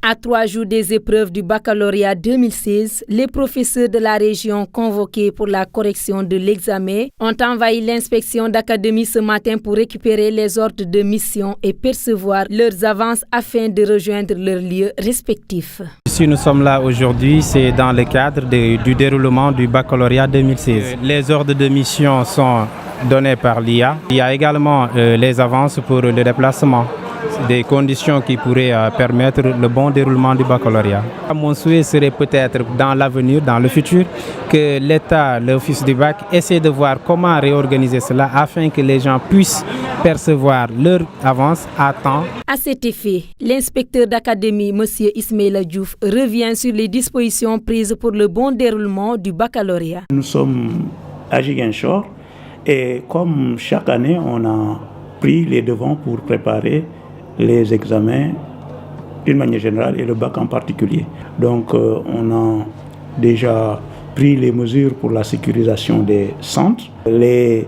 À 3 jours des épreuves du baccalauréat 2016, les professeurs de la région convoqués pour la correction de l'examen ont envahi l'inspection d'académie ce matin pour récupérer les ordres de mission et percevoir leurs avances afin de rejoindre leurs lieux respectifs. Si nous sommes là aujourd'hui, c'est dans le cadre du déroulement du baccalauréat 2016. Les ordres de mission sont donnés par l'IA. Il y a également les avances pour le déplacement, des conditions qui pourraient permettre le bon déroulement du baccalauréat. Mon souhait serait peut-être dans l'avenir, dans le futur, que l'État, l'Office du bac, essaie de voir comment réorganiser cela afin que les gens puissent percevoir leur avance à temps. À cet effet, l'inspecteur d'académie, M. Ismaïla Diouf, revient sur les dispositions prises pour le bon déroulement du baccalauréat. Nous sommes à Ziguinchor et comme chaque année, on a pris les devants pour préparer les examens d'une manière générale et le bac en particulier. Donc on a déjà pris les mesures pour la sécurisation des centres. Les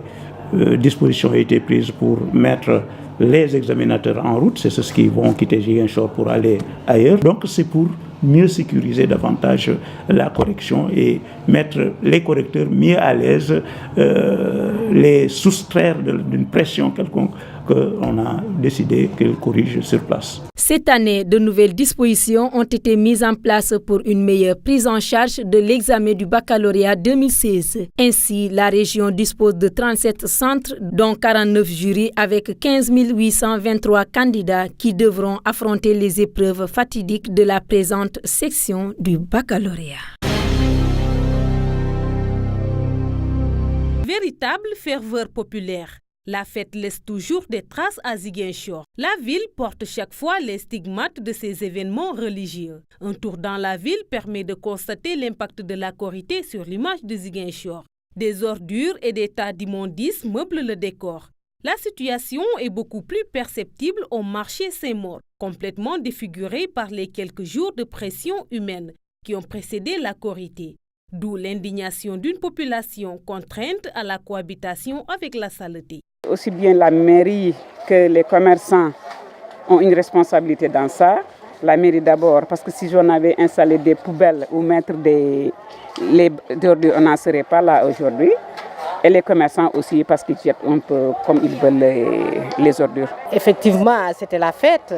dispositions ont été prises pour mettre les examinateurs en route. C'est ceux qui vont quitter Ziguinchor pour aller ailleurs. Donc c'est pour mieux sécuriser davantage la correction et mettre les correcteurs mieux à l'aise, les soustraire d'une pression quelconque qu'on a décidé qu'ils corrigent sur place. Cette année, de nouvelles dispositions ont été mises en place pour une meilleure prise en charge de l'examen du baccalauréat 2016. Ainsi, la région dispose de 37 centres, dont 49 jurys avec 15 823 candidats qui devront affronter les épreuves fatidiques de la présente section du baccalauréat. Véritable ferveur populaire. La fête laisse toujours des traces à Ziguinchor. La ville porte chaque fois les stigmates de ces événements religieux. Un tour dans la ville permet de constater l'impact de la Korité sur l'image de Ziguinchor. Des ordures et des tas d'immondices meublent le décor. La situation est beaucoup plus perceptible au marché Saint-Maur, complètement défiguré par les quelques jours de pression humaine qui ont précédé la Korité. D'où l'indignation d'une population contrainte à la cohabitation avec la saleté. Aussi bien la mairie que les commerçants ont une responsabilité dans ça. La mairie d'abord, parce que si j'en avais installé des poubelles ou mettre des ordures, on n'en serait pas là aujourd'hui. Et les commerçants aussi, parce qu'ils jettent un peu comme ils veulent les ordures. Effectivement, c'était la fête.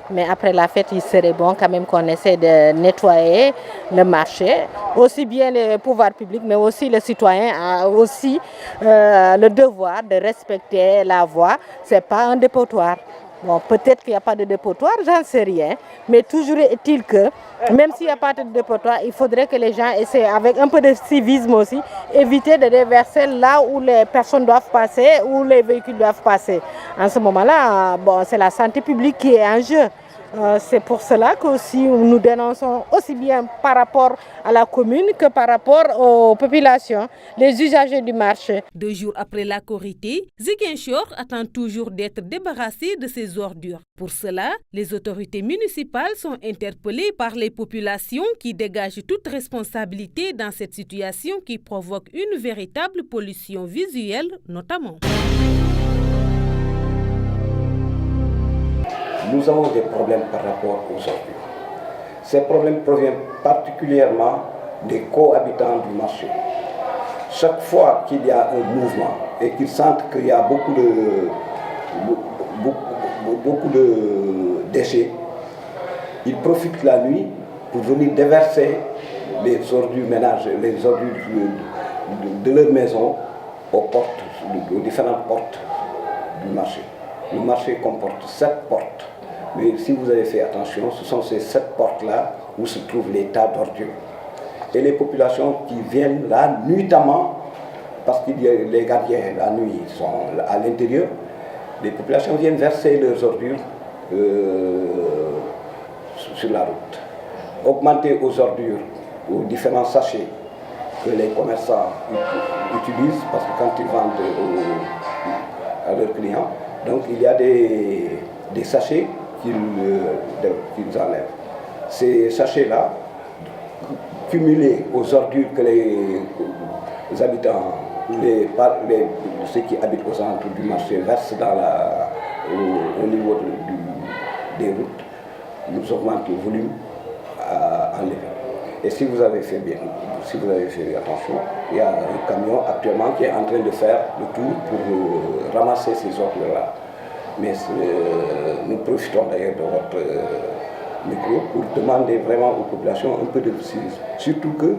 Mais après la fête, il serait bon quand même qu'on essaie de nettoyer le marché. Aussi bien les pouvoirs publics, mais aussi les citoyens ont aussi le devoir de respecter la voie. Ce n'est pas un dépotoir. Bon, peut-être qu'il n'y a pas de dépotoir, j'en sais rien. Mais toujours est-il que, même s'il n'y a pas de dépotoir, il faudrait que les gens essaient, avec un peu de civisme aussi, éviter de déverser là où les personnes doivent passer, où les véhicules doivent passer. En ce moment-là, bon, c'est la santé publique qui est en jeu. C'est pour cela que aussi nous dénonçons aussi bien par rapport à la commune que par rapport aux populations, les usagers du marché. 2 jours après la Korité, Ziguinchor attend toujours d'être débarrassé de ses ordures. Pour cela, les autorités municipales sont interpellées par les populations qui dégagent toute responsabilité dans cette situation qui provoque une véritable pollution visuelle notamment. Nous avons des problèmes par rapport aux ordures. Ces problèmes proviennent particulièrement des cohabitants du marché. Chaque fois qu'il y a un mouvement et qu'ils sentent qu'il y a beaucoup de déchets, ils profitent la nuit pour venir déverser les ordures ménagères, les ordures de leur maison aux différentes portes du marché. Le marché comporte 7 portes. Mais si vous avez fait attention, ce sont ces 7 portes-là où se trouvent les tas d'ordures. Et les populations qui viennent là nuitamment, parce que les gardiens la nuit sont à l'intérieur, les populations viennent verser leurs ordures sur la route. Augmenter aux ordures, aux différents sachets que les commerçants utilisent, parce que quand ils vendent à leurs clients, donc il y a des sachets qu'ils enlèvent. Ces sachets-là, cumulés aux ordures que les habitants, ceux qui habitent aux alentours du marché versent au niveau des routes, nous augmentent le volume enlever. Et si vous avez fait attention, il y a un camion actuellement qui est en train de faire le tour pour ramasser ces ordures-là. Mais nous profitons d'ailleurs de votre micro pour demander vraiment aux populations un peu de civisme. Surtout que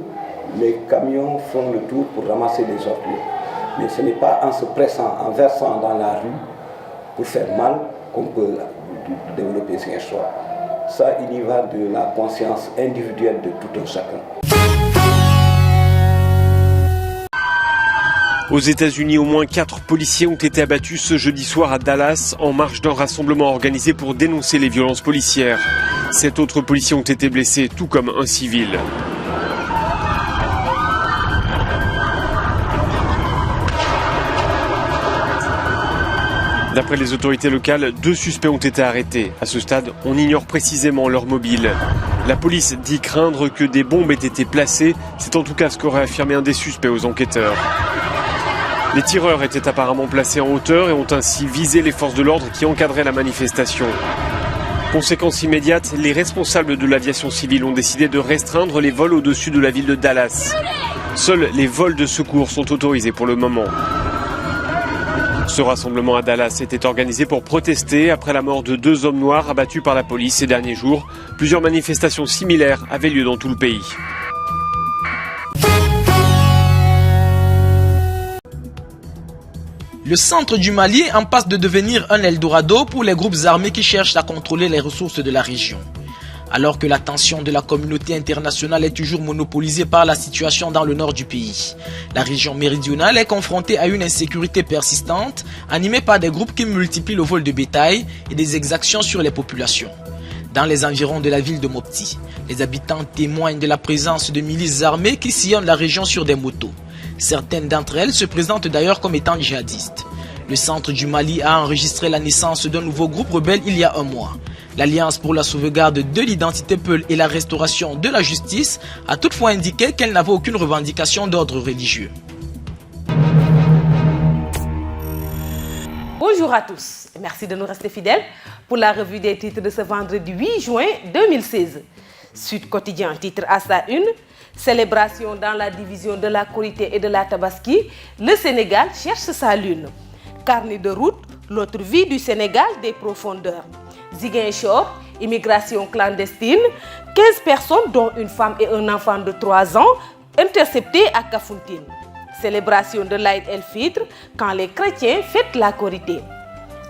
les camions font le tour pour ramasser des ordures. Mais ce n'est pas en se pressant, en versant dans la rue pour faire mal qu'on peut développer ces choix. Ça, il y va de la conscience individuelle de tout un chacun. Aux États-Unis, au moins 4 policiers ont été abattus ce jeudi soir à Dallas en marge d'un rassemblement organisé pour dénoncer les violences policières. 7 autres policiers ont été blessés, tout comme un civil. D'après les autorités locales, 2 suspects ont été arrêtés. À ce stade, on ignore précisément leur mobile. La police dit craindre que des bombes aient été placées. C'est en tout cas ce qu'aurait affirmé un des suspects aux enquêteurs. Les tireurs étaient apparemment placés en hauteur et ont ainsi visé les forces de l'ordre qui encadraient la manifestation. Conséquence immédiate, les responsables de l'aviation civile ont décidé de restreindre les vols au-dessus de la ville de Dallas. Seuls les vols de secours sont autorisés pour le moment. Ce rassemblement à Dallas était organisé pour protester après la mort de 2 hommes noirs abattus par la police ces derniers jours. Plusieurs manifestations similaires avaient lieu dans tout le pays. Le centre du Mali est en passe de devenir un Eldorado pour les groupes armés qui cherchent à contrôler les ressources de la région. Alors que l'attention de la communauté internationale est toujours monopolisée par la situation dans le nord du pays, la région méridionale est confrontée à une insécurité persistante, animée par des groupes qui multiplient le vol de bétail et des exactions sur les populations. Dans les environs de la ville de Mopti, les habitants témoignent de la présence de milices armées qui sillonnent la région sur des motos. Certaines d'entre elles se présentent d'ailleurs comme étant djihadistes. Le centre du Mali a enregistré la naissance d'un nouveau groupe rebelle il y a un mois. L'Alliance pour la sauvegarde de l'identité Peul et la restauration de la justice a toutefois indiqué qu'elle n'avait aucune revendication d'ordre religieux. Bonjour à tous, merci de nous rester fidèles pour la revue des titres de ce vendredi 8 juin 2016. Sud Quotidien titre à sa une, célébration dans la division de la Korité et de la Tabaski, le Sénégal cherche sa lune. Carnet de route, l'autre vie du Sénégal des profondeurs. Ziguinchor, immigration clandestine, 15 personnes dont une femme et un enfant de 3 ans interceptés à Kafountine. Célébration de l'Aïd el-Fitr quand les chrétiens fêtent la Korité.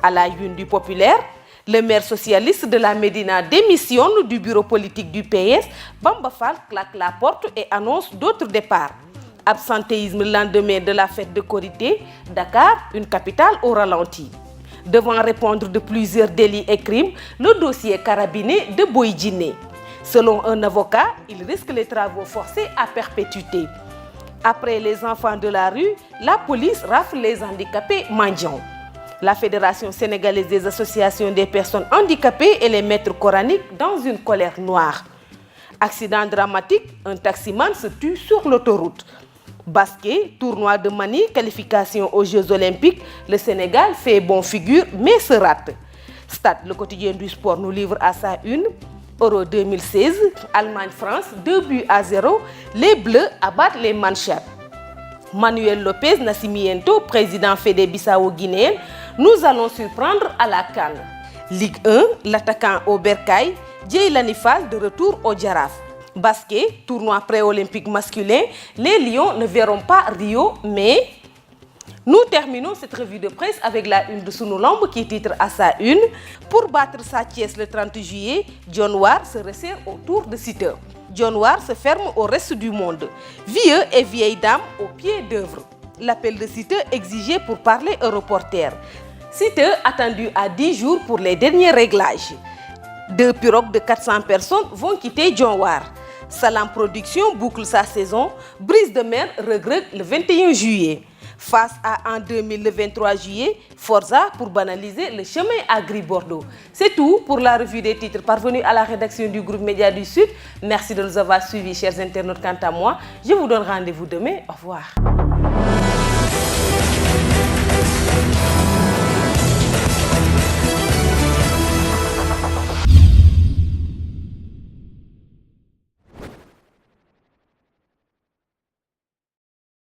À la une du Populaire, le maire socialiste de la Médina démissionne du bureau politique du PS. Bamba Fall claque la porte et annonce d'autres départs. Absentéisme le lendemain de la fête de Korité, Dakar, une capitale au ralenti. Devant répondre de plusieurs délits et crimes, le dossier carabiné de Boïdjiné. Selon un avocat, il risque les travaux forcés à perpétuité. Après les enfants de la rue, la police rafle les handicapés mendiants. La Fédération sénégalaise des associations des personnes handicapées et les maîtres coraniques dans une colère noire. Accident dramatique, un taximan se tue sur l'autoroute. Basket, tournoi de Mani, qualification aux Jeux Olympiques, le Sénégal fait bon figure mais se rate. Stade, le quotidien du sport nous livre à sa une. Euro 2016, Allemagne-France, 2-0, les Bleus abattent les Manchats. Manuel Lopez Nascimento, président Fédé Bissau-Guinéen, nous allons surprendre à la CAN. Ligue 1, l'attaquant au Bercail, Djeylani Fall de retour au Djaraf. Basket, tournoi pré-olympique masculin, les Lions ne verront pas Rio, mais... Nous terminons cette revue de presse avec la une de Sunu Lamb qui titre à sa une « Pour battre Sa Thiès le 30 juillet, John War se resserre autour de Siteu. John War se ferme au reste du monde. Vieux et vieilles dames au pied d'œuvre. L'appel de Siteu exigé pour parler aux reporters. Siteu attendu à 10 jours pour les derniers réglages. 2 pirogues de 400 personnes vont quitter John War. Salam Production boucle sa saison. Brise de mer regrette le 21 juillet. Face à en 2000 le 23 juillet, Forza pour banaliser le chemin à Gris-Bordeaux. C'est tout pour la revue des titres parvenue à la rédaction du groupe Média du Sud. Merci de nous avoir suivis, chers internautes. Quant à moi, je vous donne rendez-vous demain. Au revoir.